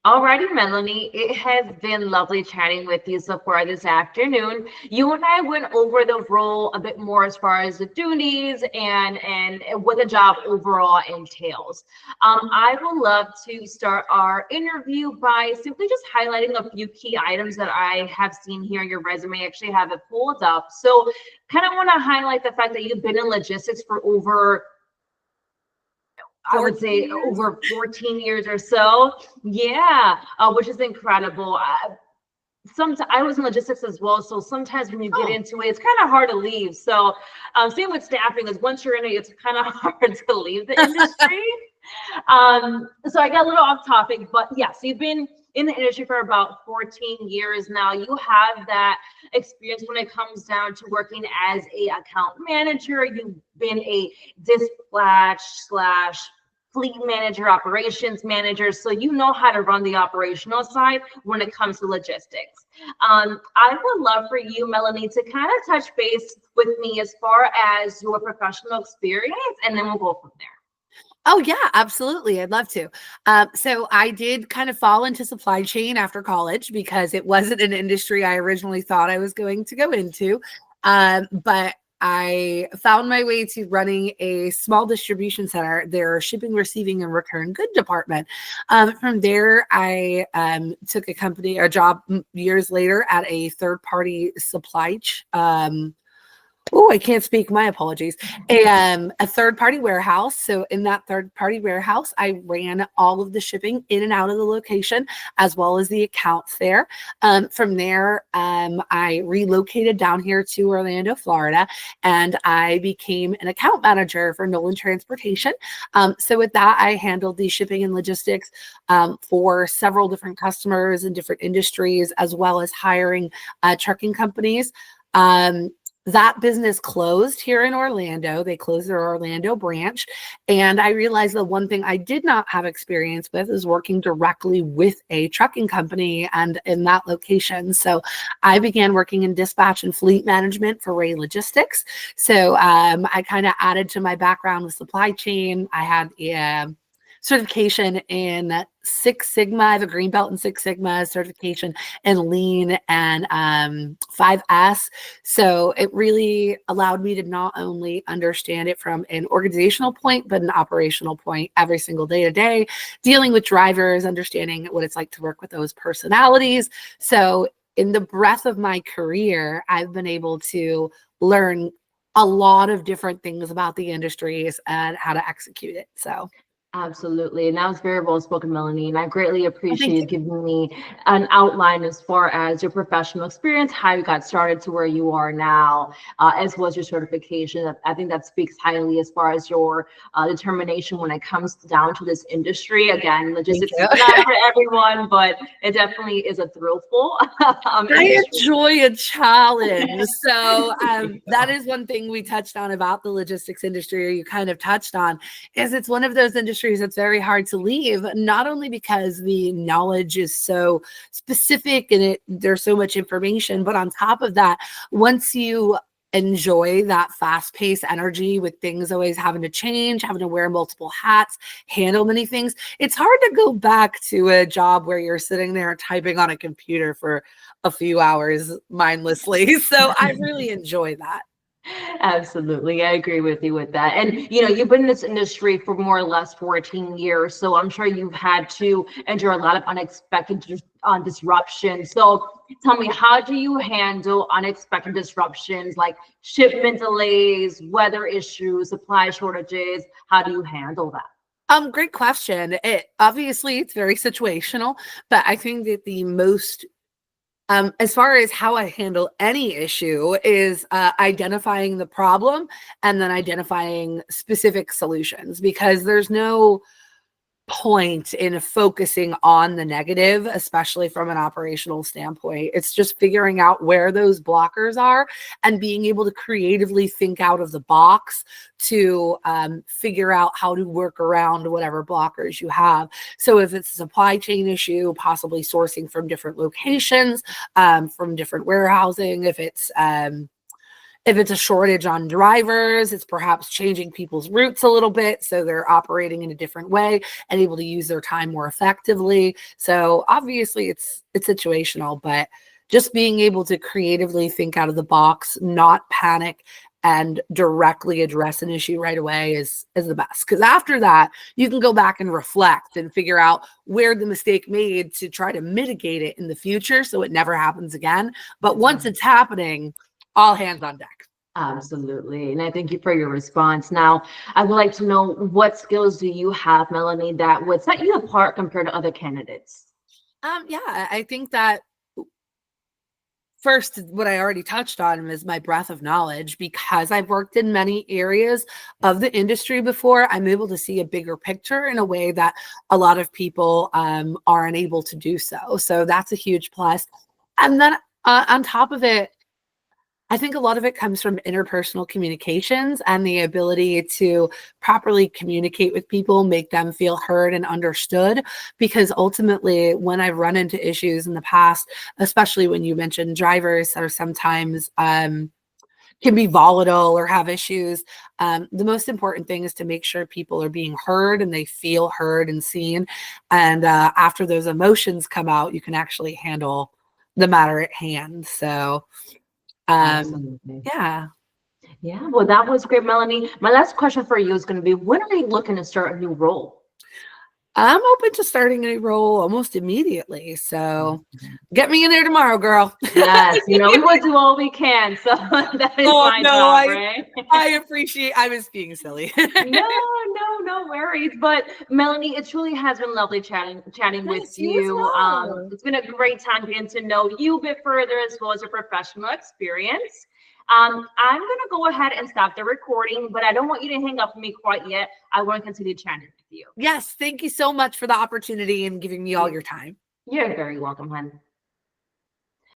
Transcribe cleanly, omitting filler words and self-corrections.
Alrighty, Melanie, it has been lovely chatting with you so far this afternoon. You and I went over the role a bit more as far as the duties and what the job overall entails. I would love to start our interview by simply just highlighting a few key items that I have seen here on your resume. I actually have it pulled up. So kind of want to highlight the fact that you've been in logistics for over, I would 14 say, years. over 14 years or so. Yeah, which is incredible. Sometimes I was in logistics as well, so sometimes when you get Oh, into it, it's kind of hard to leave. So, same with staffing is once you're in it, it's kind of hard to leave the industry. So I got a little off topic, but yes, you've been in the industry for about 14 years now. You have that experience when it comes down to working as a account manager. You've been a dispatch slash fleet manager, operations manager. So you know how to run the operational side when it comes to logistics. I would love for you, Melanie, to kind of touch base with me as far as your professional experience, and then we'll go from there. oh yeah, absolutely. I'd love to. So I did kind of fall into supply chain after college because it wasn't an industry I originally thought I was going to go into. But I found my way to running a small distribution center, their shipping, receiving, and return good department. From there, I took a job years later at a third party oh, I can't speak. My apologies. A third party warehouse. So in that third party warehouse, I ran all of the shipping in and out of the location, as well as the accounts there. From there, I relocated down here to Orlando, Florida, and I became an account manager for Nolan Transportation. So with that, I handled the shipping and logistics for several different customers in different industries, as well as hiring trucking companies. That business closed here in Orlando. They closed their Orlando branch. And I realized the one thing I did not have experience with is working directly with a trucking company and in that location. So I began working in dispatch and fleet management for Ray Logistics. So I kind of added to my background with supply chain. I had a certification in Six Sigma. I have a green belt in Six Sigma, certification in Lean and 5S. So it really allowed me to not only understand it from an organizational point, but an operational point every single day to day, dealing with drivers, understanding what it's like to work with those personalities. So in the breadth of my career, I've been able to learn a lot of different things about the industries and how to execute it. So Absolutely. And that was very well spoken, Melanie. And I greatly oh, appreciate thank you you. giving me an outline as far as your professional experience, how you got started to where you are now, as well as your certification. I think that speaks highly as far as your determination when it comes down to this industry. Again, Thank logistics you. is not for everyone, but it definitely is a thrillful I industry. enjoy a challenge. So that is one thing we touched on about the logistics industry, or you kind of touched on, is it's one of those industries that's very hard to leave, not only because the knowledge is so specific and there's so much information, but on top of that, once you enjoy that fast-paced energy with things always having to change, having to wear multiple hats, handle many things, it's hard to go back to a job where you're sitting there typing on a computer for a few hours mindlessly. So I really enjoy that. Absolutely. I agree with you with that. And you've been in this industry for more or less 14 years. So I'm sure you've had to endure a lot of unexpected disruption. So tell me, how do you handle unexpected disruptions like shipment delays, weather issues, supply shortages? How do you handle that? Great question. It obviously it's very situational, but I think that the most as far as how I handle any issue is identifying the problem and then identifying specific solutions, because there's no point in focusing on the negative, especially from an operational standpoint. It's just figuring out where those blockers are and being able to creatively think out of the box to figure out how to work around whatever blockers you have. So if it's a supply chain issue, possibly sourcing from different locations, from different warehousing, if it's If it's a shortage on drivers, it's perhaps changing people's routes a little bit so they're operating in a different way and able to use their time more effectively. So obviously it's situational, but just being able to creatively think out of the box, not panic, and directly address an issue right away is the best. Because after that, you can go back and reflect and figure out where the mistake made to try to mitigate it in the future so it never happens again. But once it's happening, all hands on deck. Absolutely. And I thank you for your response. Now, I would like to know, what skills do you have, Melanie, that would set you apart compared to other candidates? Yeah, I think that first, what I already touched on is my breadth of knowledge. Because I've worked in many areas of the industry before, I'm able to see a bigger picture in a way that a lot of people aren't able to do so. So that's a huge plus. And then on top of it, I think a lot of it comes from interpersonal communications and the ability to properly communicate with people, make them feel heard and understood. Because ultimately, when I've run into issues in the past, especially when you mentioned drivers that are sometimes can be volatile or have issues, the most important thing is to make sure people are being heard and they feel heard and seen. And after those emotions come out, you can actually handle the matter at hand. So Absolutely. yeah. Yeah, well, that was great, Melanie. My last question for you is going to be, when are you looking to start a new role? I'm open to starting a role almost immediately. So get me in there tomorrow, girl. Yes, we will do all we can. So that is Oh my no, job, right? I was being silly. No worries. But Melanie, it truly has been lovely chatting with Yes, you as you. well. It's been a great time getting to know you a bit further as well as your professional experience. I'm gonna go ahead and stop the recording, but I don't want you to hang up on me quite yet. I want to continue chatting with you. Yes, thank you so much for the opportunity and giving me all your time. You're very welcome, hon.